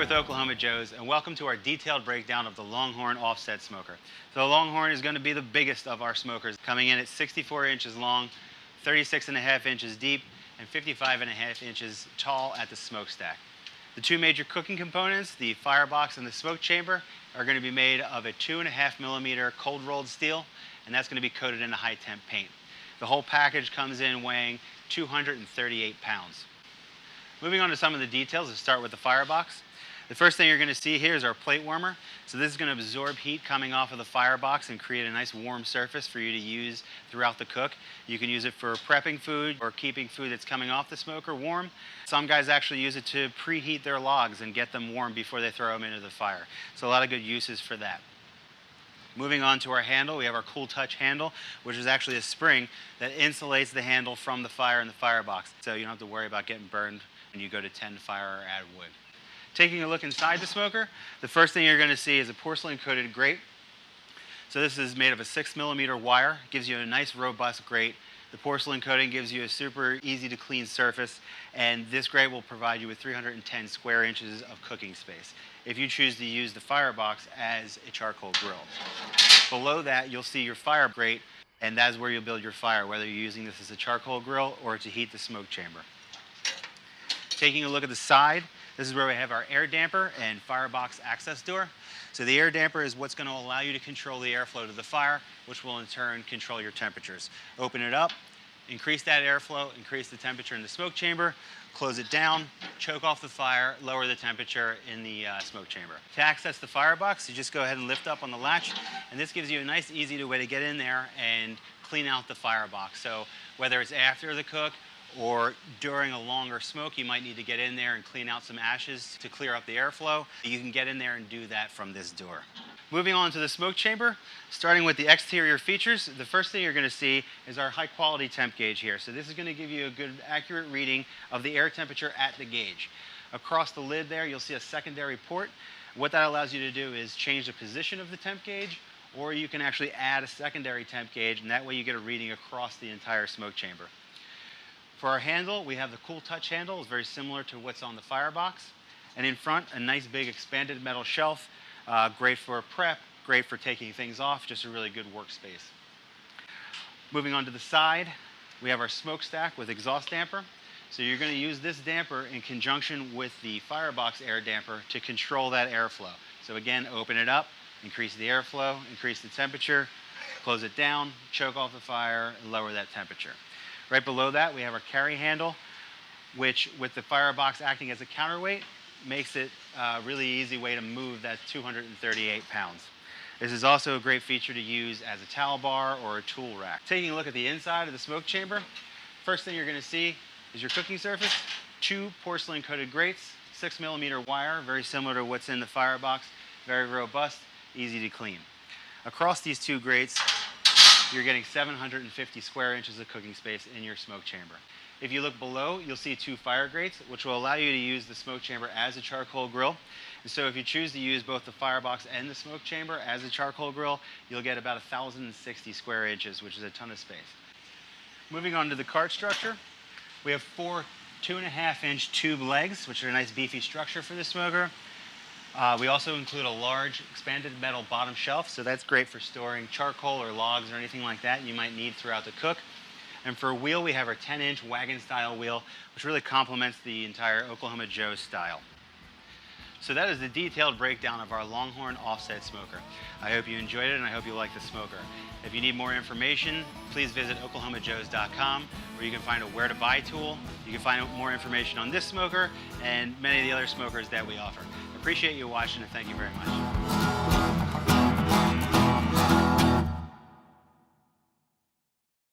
with Oklahoma Joe's, and welcome to our detailed breakdown of the Longhorn offset smoker. So the Longhorn is going to be the biggest of our smokers, coming in at 64 inches long, 36.5 inches deep, and 55.5 inches tall at the smokestack. The two major cooking components, the firebox and the smoke chamber, are going to be made of a 2.5 millimeter cold rolled steel, and that's going to be coated in a high temp paint. The whole package comes in weighing 238 pounds. Moving on to some of the details, let's start with the firebox. The first thing you're going to see here is our plate warmer. So this is going to absorb heat coming off of the firebox and create a nice warm surface for you to use throughout the cook. You can use it for prepping food or keeping food that's coming off the smoker warm. Some guys actually use it to preheat their logs and get them warm before they throw them into the fire. So a lot of good uses for that. Moving on to our handle, we have our Cool Touch handle, which is actually a spring that insulates the handle from the fire in the firebox. So you don't have to worry about getting burned when you go to tend fire or add wood. Taking a look inside the smoker, the first thing you're going to see is a porcelain-coated grate. So this is made of a 6 millimeter wire, gives you a nice robust grate. The porcelain coating gives you a super easy to clean surface, and this grate will provide you with 310 square inches of cooking space if you choose to use the firebox as a charcoal grill. Below that, you'll see your fire grate, and that's where you'll build your fire, whether you're using this as a charcoal grill or to heat the smoke chamber. Taking a look at the side, this is where we have our air damper and firebox access door. So the air damper is what's going to allow you to control the airflow to the fire, which will in turn control your temperatures. Open it up, increase that airflow, increase the temperature in the smoke chamber, close it down, choke off the fire, lower the temperature in the smoke chamber. To access the firebox, you just go ahead and lift up on the latch, and this gives you a nice easy way to get in there and clean out the firebox. So whether it's after the cook or during a longer smoke, you might need to get in there and clean out some ashes to clear up the airflow. You can get in there and do that from this door. Moving on to the smoke chamber, starting with the exterior features, the first thing you're going to see is our high quality temp gauge here. So this is going to give you a good accurate reading of the air temperature at the gauge. Across the lid there, you'll see a secondary port. What that allows you to do is change the position of the temp gauge, or you can actually add a secondary temp gauge, and that way you get a reading across the entire smoke chamber. For our handle, we have the Cool Touch handle. It's very similar to what's on the firebox. And in front, a nice big expanded metal shelf. Great for prep, great for taking things off, just a really good workspace. Moving on to the side, we have our smokestack with exhaust damper. So you're going to use this damper in conjunction with the firebox air damper to control that airflow. So again, open it up, increase the airflow, increase the temperature, close it down, choke off the fire, and lower that temperature. Right below that, we have our carry handle, which with the firebox acting as a counterweight, makes it a really easy way to move that 238 pounds. This is also a great feature to use as a towel bar or a tool rack. Taking a look at the inside of the smoke chamber, first thing you're going to see is your cooking surface, two porcelain-coated grates, 6 millimeter wire, very similar to what's in the firebox, very robust, easy to clean. Across these two grates, you're getting 750 square inches of cooking space in your smoke chamber. If you look below, you'll see two fire grates, which will allow you to use the smoke chamber as a charcoal grill. And so if you choose to use both the firebox and the smoke chamber as a charcoal grill, you'll get about 1,060 square inches, which is a ton of space. Moving on to the cart structure, we have four 2.5 inch tube legs, which are a nice beefy structure for the smoker. We also include a large expanded metal bottom shelf, so that's great for storing charcoal or logs or anything like that you might need throughout the cook. And for a wheel, we have our 10-inch wagon-style wheel, which really complements the entire Oklahoma Joe style. So that is the detailed breakdown of our Longhorn offset smoker. I hope you enjoyed it, and I hope you like the smoker. If you need more information, please visit oklahomajoes.com, where you can find a where to buy tool. You can find more information on this smoker and many of the other smokers that we offer. Appreciate you watching, and thank you very much.